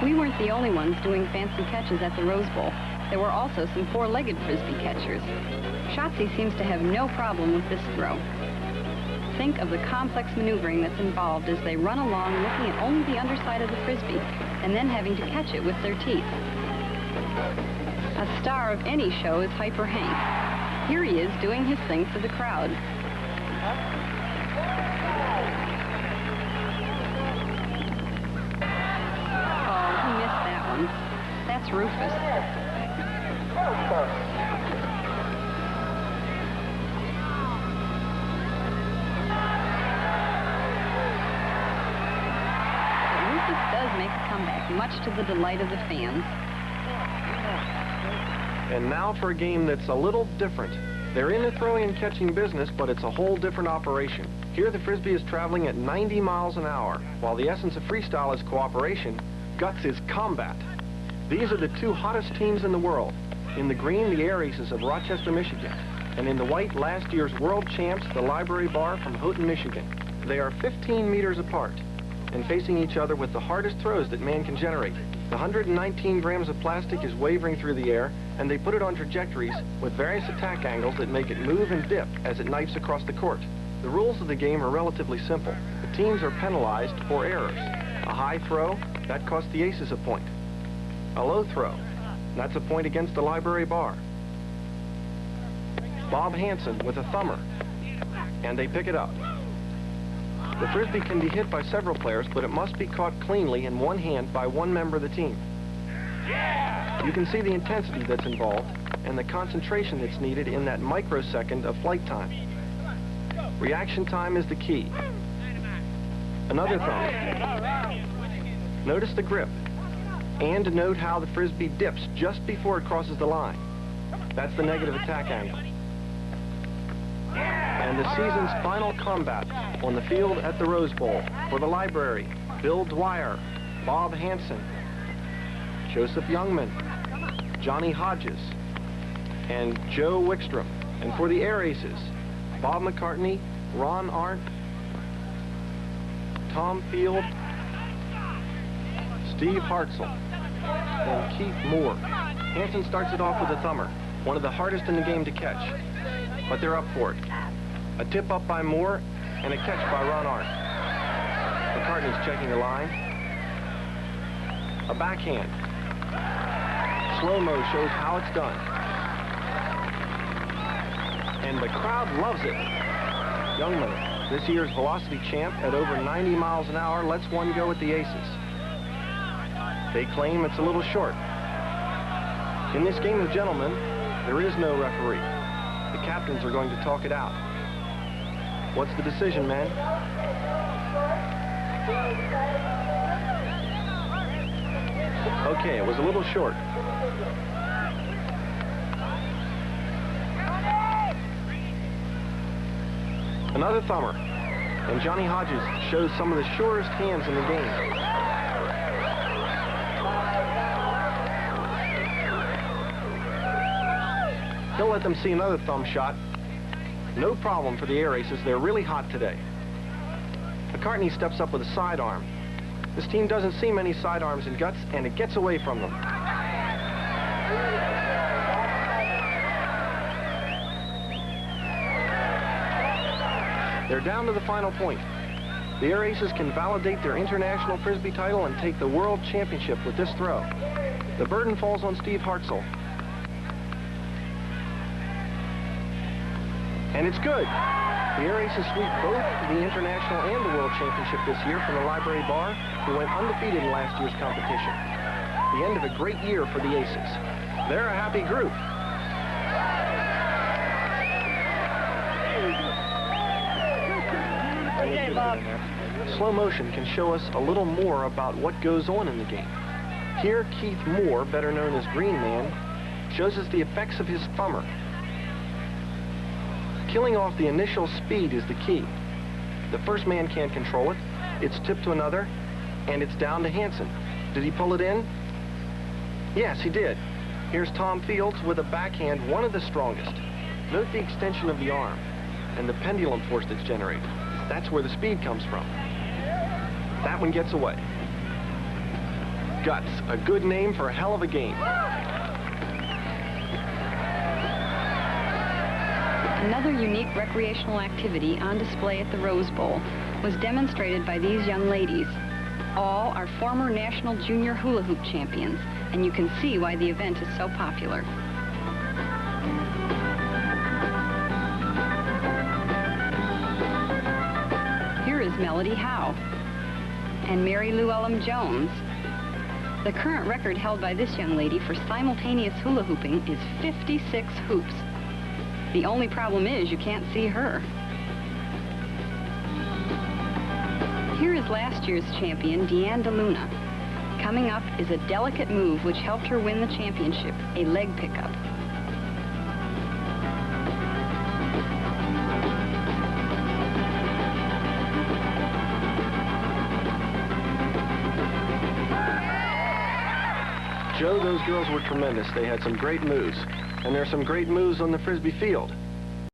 We weren't the only ones doing fancy catches at the Rose Bowl. There were also some four-legged Frisbee catchers. Shotzi seems to have no problem with this throw. Think of the complex maneuvering that's involved as they run along looking at only the underside of the Frisbee and then having to catch it with their teeth. A star of any show is Hyper Hank. Here he is doing his thing for the crowd. Oh, he missed that one. That's Rufus. Does make a comeback, much to the delight of the fans. And now for a game that's a little different. They're in the throwing and catching business, but it's a whole different operation. Here the Frisbee is traveling at 90 miles an hour, while the essence of freestyle is cooperation, guts is combat. These are the two hottest teams in the world. In the green, the Air Aces of Rochester, Michigan. And in the white, last year's world champs, the Library Bar from Houghton, Michigan. They are 15 meters apart and facing each other with the hardest throws that man can generate. The 119 grams of plastic is wavering through the air, and they put it on trajectories with various attack angles that make it move and dip as it knifes across the court. The rules of the game are relatively simple. The teams are penalized for errors. A high throw, that costs the Aces a point. A low throw, that's a point against the Library Bar. Bob Hansen with a thumber, and they pick it up. The Frisbee can be hit by several players, but it must be caught cleanly in one hand by one member of the team. You can see the intensity that's involved and the concentration that's needed in that microsecond of flight time. Reaction time is the key. Another thumb. Notice the grip, and note how the Frisbee dips just before it crosses the line. That's the negative attack angle. And the season's final combat on the field at the Rose Bowl for the Library, Bill Dwyer, Bob Hansen, Joseph Youngman, Johnny Hodges, and Joe Wickstrom. And for the Air Aces, Bob McCartney, Ron Arndt, Tom Field, Steve Hartzell, and Keith Moore. Hansen starts it off with a thumber, one of the hardest in the game to catch. But they're up for it. A tip up by Moore and a catch by Ron Arndt. McCartney's checking the line. A backhand. Slow-mo shows how it's done. And the crowd loves it. Youngman, this year's velocity champ at over 90 miles an hour, lets one go at the Aces. They claim it's a little short. In this game of gentlemen, there is no referee. The captains are going to talk it out. What's the decision, man? Okay, it was a little short. Another thumber. And Johnny Hodges shows some of the surest hands in the game. He'll let them see another thumb shot. No problem for the Air Aces. They're really hot today. McCartney steps up with a sidearm. This team doesn't see many sidearms in guts, and it gets away from them. They're down to the final point. The Air Aces can validate their international Frisbee title and take the World Championship with this throw. The burden falls on Steve Hartzell. And it's good. The Air Aces sweep both the International and the World Championship this year from the Library Bar, who went undefeated in last year's competition. The end of a great year for the Aces. They're a happy group. Okay, Bob. Slow motion can show us a little more about what goes on in the game. Here, Keith Moore, better known as Green Man, shows us the effects of his thumber. Killing off the initial speed is the key. The first man can't control it. It's tipped to another, and it's down to Hansen. Did he pull it in? Yes, he did. Here's Tom Fields with a backhand, one of the strongest. Note the extension of the arm and the pendulum force that's generated. That's where the speed comes from. That one gets away. Guts, a good name for a hell of a game. Another unique recreational activity on display at the Rose Bowl was demonstrated by these young ladies. All are former national junior hula hoop champions, and you can see why the event is so popular. Here is Melody Howe and Mary Llewellyn Jones. The current record held by this young lady for simultaneous hula hooping is 56 hoops. The only problem is you can't see her. Here is last year's champion, Deanne DeLuna. Coming up is a delicate move which helped her win the championship, a leg pickup. Joe, those girls were tremendous. They had some great moves. And there are some great moves on the Frisbee field.